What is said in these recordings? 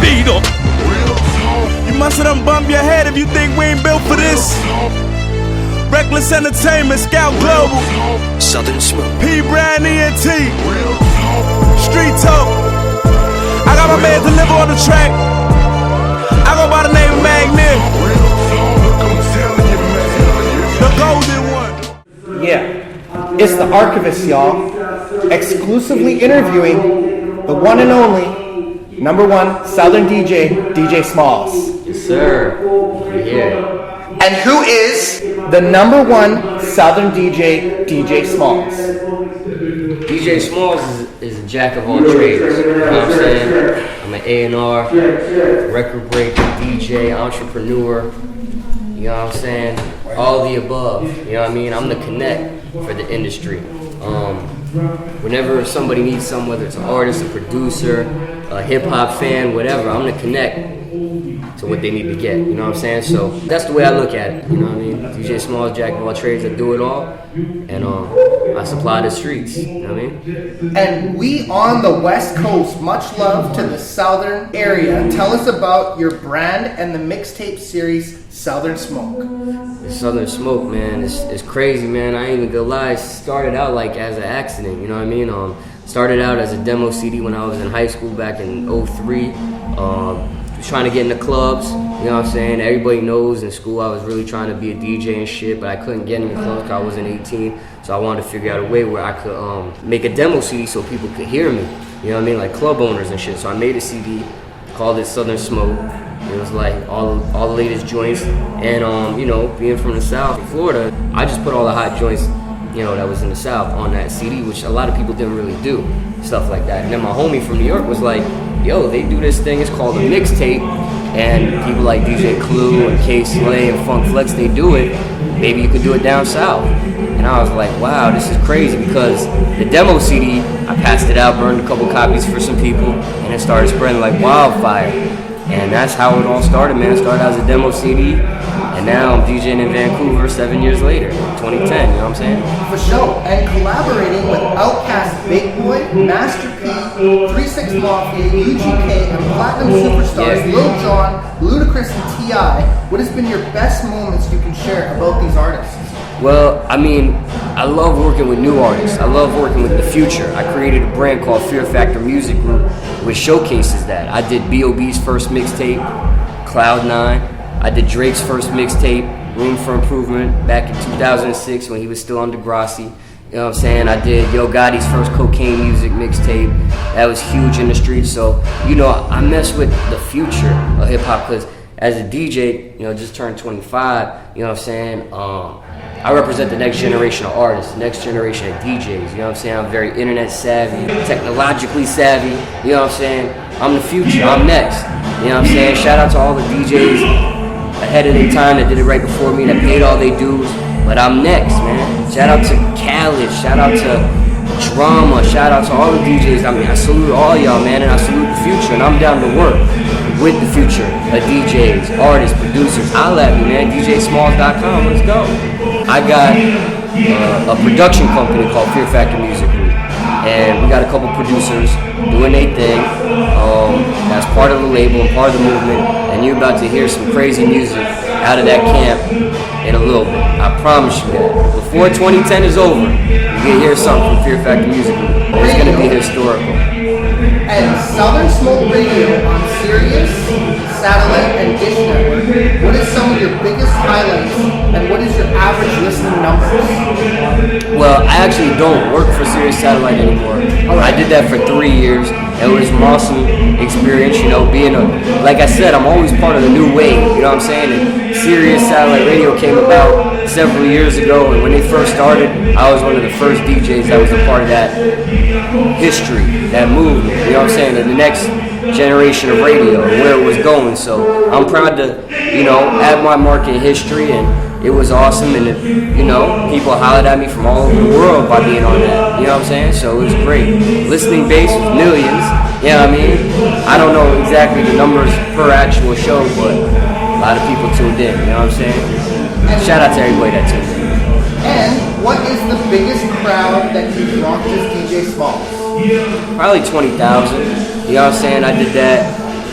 feet up. You must have done bump your head if you think we ain't built for this. Reckless Entertainment, Scout Global, Southern Smoke, P. Brand ENT, Street Talk. I got my man Deliver on the track. I go by the name of Magnet, the golden one. Yeah, it's the Archivest, y'all. Exclusively interviewing the one and only #1 Southern DJ, DJ Smallz. Yes, sir. Yeah. And who is the #1 Southern DJ, DJ Smallz? DJ Smallz is a jack of all trades. You know what I'm saying? I'm an A&R, record breaker, DJ, entrepreneur. You know what I'm saying? All the above. You know what I mean? I'm the connect for the industry. Whenever somebody needs something, whether it's an artist, a producer, a hip-hop fan, whatever, I'm the connect to what they need to get, you know what I'm saying? So that's the way I look at it, you know what I mean? DJ Smallz, jack of all trades, I do it all, and I supply the streets, you know what I mean? And we on the West Coast, much love to the Southern area. Tell us about your brand and the mixtape series, Southern Smoke. The Southern Smoke, man, it's crazy, man. I ain't even gonna lie, it started out like as an accident, you know what I mean? Started out as a demo CD when I was in high school back in 03. Trying to get into clubs, you know what I'm saying? Everybody knows in school I was really trying to be a DJ and shit, but I couldn't get into clubs because I wasn't 18. So I wanted to figure out a way where I could make a demo CD so people could hear me. You know what I mean? Like club owners and shit. So I made a CD, called it Southern Smoke. It was like all the latest joints. And you know, being from the South, Florida, I just put all the hot joints, you know, that was in the South on that CD, which a lot of people didn't really do, stuff like that. And then my homie from New York was like, yo, they do this thing, it's called a mixtape, and people like DJ Clue and K-Slay and Funk Flex, they do it, maybe you could do it down south. And I was like, wow, this is crazy, because the demo CD, I passed it out, burned a couple copies for some people, and it started spreading like wildfire. And that's how it all started, man. It started out as a demo CD, and now I'm DJing in Vancouver 7 years later, 2010, you know what I'm saying? For sure, and collaborating with Outkast, Big Boy, Master P, 3-6 Mafia, UGK, and Platinum Superstars, Lil Jon, Ludacris, and T.I. What has been your best moments you can share about these artists? Well, I mean, I love working with new artists. I love working with the future. I created a brand called Fear Factor Music Group, which showcases that. I did B.O.B.'s first mixtape, Cloud9. I did Drake's first mixtape, Room for Improvement, back in 2006 when he was still on Degrassi. You know what I'm saying? I did Yo Gotti's first cocaine music mixtape. That was huge in the streets. So, you know, I mess with the future of hip-hop because as a DJ, you know, just turned 25, you know what I'm saying? I represent the next generation of artists, the next generation of DJs, you know what I'm saying? I'm very internet savvy, technologically savvy, you know what I'm saying? I'm the future, I'm next, you know what I'm saying? Shout out to all the DJs ahead of their time that did it right before me, that paid all their dues, but I'm next, man. Shout out to Khaled, shout out to Drama, shout out to all the DJs. I mean, I salute all y'all, man, and I salute the future, and I'm down to work with the future of DJs, artists, producers. Holla at me, man, DJSmalls.com, let's go. I got a production company called Fear Factor Music Group, and we got a couple producers doing their thing. That's part of the label and part of the movement, and you're about to hear some crazy music out of that camp in a little bit. I promise you that. Before 2010 is over, you're going to hear something from Fear Factor Music Group. It's going to be historical. And Southern Smoke Radio on Sirius, Satellite, and Dish Network. What is some of your biggest highlights, and what is your average listening numbers? Well, I actually don't work for Sirius Satellite anymore. I did that for 3 years. It was an awesome experience, you know, being like I said, I'm always part of the new wave, you know what I'm saying? And Sirius Satellite Radio came about several years ago, and when they first started, I was one of the first DJs that was a part of that history, that movement, you know what I'm saying? And the next generation of radio and where it was going. So I'm proud to, you know, add my mark in history, and it was awesome. And, you know, people hollered at me from all over the world by being on that, you know what I'm saying? So it was great. Listening base was millions, you know what I mean? I don't know exactly the numbers per actual show, but a lot of people tuned in, you know what I'm saying? Shout out to everybody that tuned in. And what is the biggest crowd that you've rocked as DJ Smallz? Probably 20,000. You know what I'm saying? I did that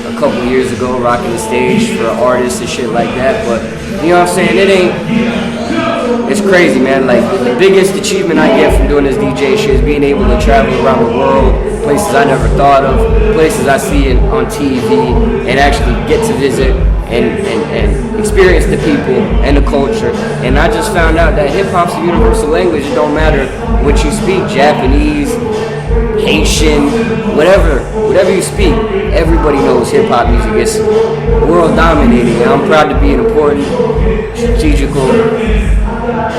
a couple years ago, rocking the stage for artists and shit like that. But you know what I'm saying? It's crazy, man. Like, the biggest achievement I get from doing this DJ shit is being able to travel around the world, places I never thought of, places I see on TV, and actually get to visit and experience the people and the culture. And I just found out that hip-hop's a universal language. It don't matter what you speak, Japanese, Haitian, whatever you speak, everybody knows hip-hop music. It's world dominating, and I'm proud to be an important strategical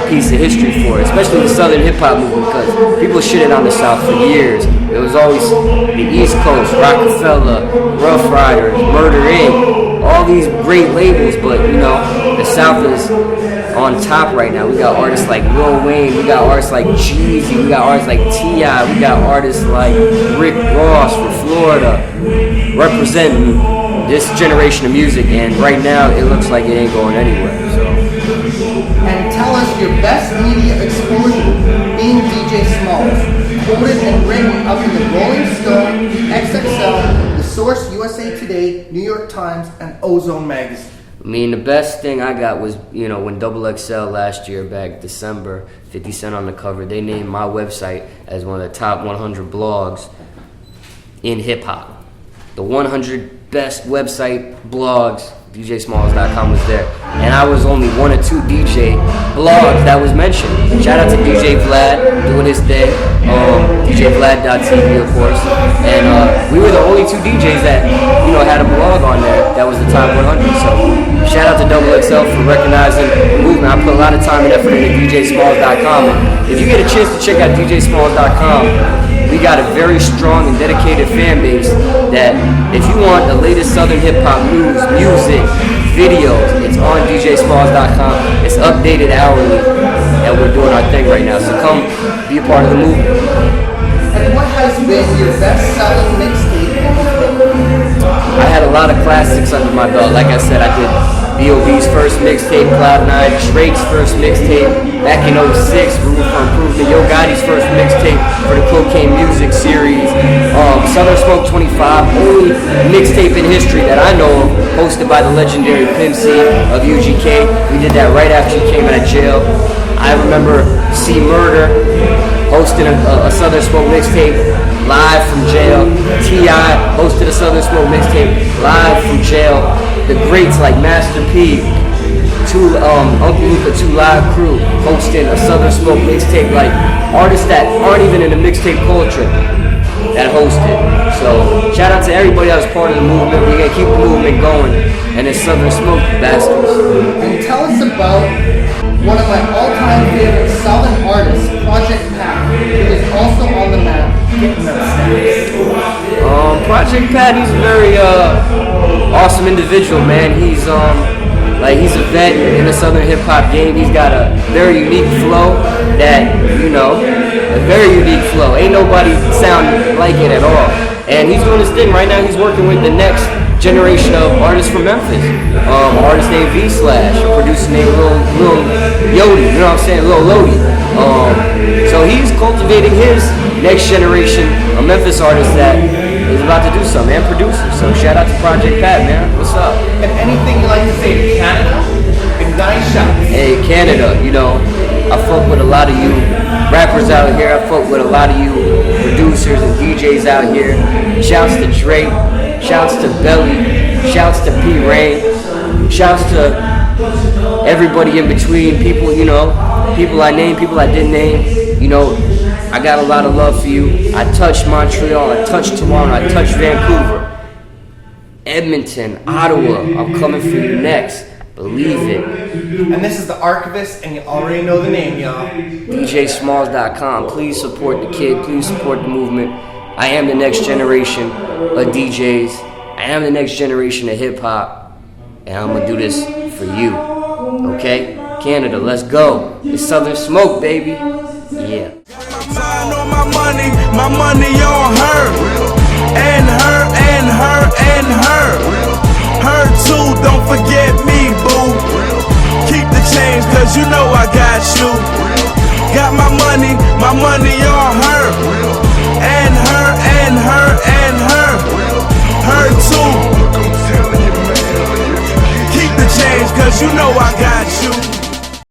piece of history for it, especially the Southern hip-hop movement, because people shitted on the South for years. It was always the East Coast, Rockefeller, Rough Riders, Murder Inc., all these great labels, but you know, the South is on top right now. We got artists like Lil Wayne, we got artists like Jeezy, we got artists like T.I., we got artists like Rick Ross from Florida representing this generation of music, and right now it looks like it ain't going anywhere. So. And tell us your best media exposure being DJ Smallz, quoted and written up in the Rolling Stone, XXL, The Source, USA Today, New York Times, and Ozone Magazine. I mean, the best thing I got was, you know, when XXL last year, back December, 50 Cent on the cover, they named my website as one of the top 100 blogs in hip-hop. The 100 best website blogs, DJSmalls.com was there. And I was only one or two DJ blogs that was mentioned. Shout out to DJ Vlad, doing his thing. DJVlad.tv, of course. And we were the only two DJs that, you know, had a blog on there that was the top 100. So shout out to XXL for recognizing the movement. I put a lot of time and effort into DJSmalls.com. And if you get a chance to check out DJSmalls.com, we got a very strong and dedicated fan base that if you want the latest Southern hip-hop news, music, videos, it's on DJSmalls.com. It's updated hourly, and we're doing our thing right now. So come be a part of the movement. And what has been your best-selling mixtape? I had a lot of classics under my belt. Like I said, I did B.O.B.'s first mixtape, Cloud9, Drake's first mixtape, back in 06, Room for Improvement, Yo Gotti's first mixtape for the Cocaine Music series, Southern Smoke 25, only mixtape in history that I know of, hosted by the legendary Pimp C of UGK. We did that right after he came out of jail. I remember C Murder hosting a Southern Smoke mixtape live from jail. T.I. hosted a Southern Smoke mixtape live from jail. The greats like Master P, Uncle Luca, 2 Live Crew hosting a Southern Smoke mixtape, like artists that aren't even in the mixtape culture that hosted. So shout out to everybody that was part of the movement. We're gonna keep the movement going, and it's Southern Smoke, bastards. And tell us about one of my all-time favorite Southern artists, Project Pat, who is also on the map, getting that status. Project Pat, he's a very awesome individual, man. He's he's a vet in the Southern hip hop game. He's got a very unique flow that, you know, a very unique flow. Ain't nobody sound like it at all. And he's doing his thing right now. He's working with the next generation of artists from Memphis. Artist named V/, a producer named Lil Yodi, you know what I'm saying, Lil Lodi. So he's cultivating his next generation of Memphis artists that is about to do something, and producers. So shout out to Project Pat, man. What's up? And anything you like to say to Canada? And nice shots. Hey, Canada, you know, I fuck with a lot of you rappers out here. I fuck with a lot of you producers and DJs out here. Shouts to Drake. Shouts to Belly. Shouts to P. Rain. Shouts to everybody in between. People, you know, people I named, people I didn't name. You know, I got a lot of love for you. I touched Montreal, I touched Toronto, I touched Vancouver, Edmonton, Ottawa. I'm coming for you next. Believe it. And this is the Archivest, and you already know the name, y'all. DJSmalls.com. Please support the kid. Please support the movement. I am the next generation of DJs. I am the next generation of hip hop, and I'm gonna do this for you. Okay, Canada, let's go. It's Southern Smoke, baby. Yeah. Mind on my money on her, and her, and her, and her. Her too, don't forget me, boo. Keep the change, cause you know I got you. Got my money on her, and her, and her, and her. Her too. cause you know I got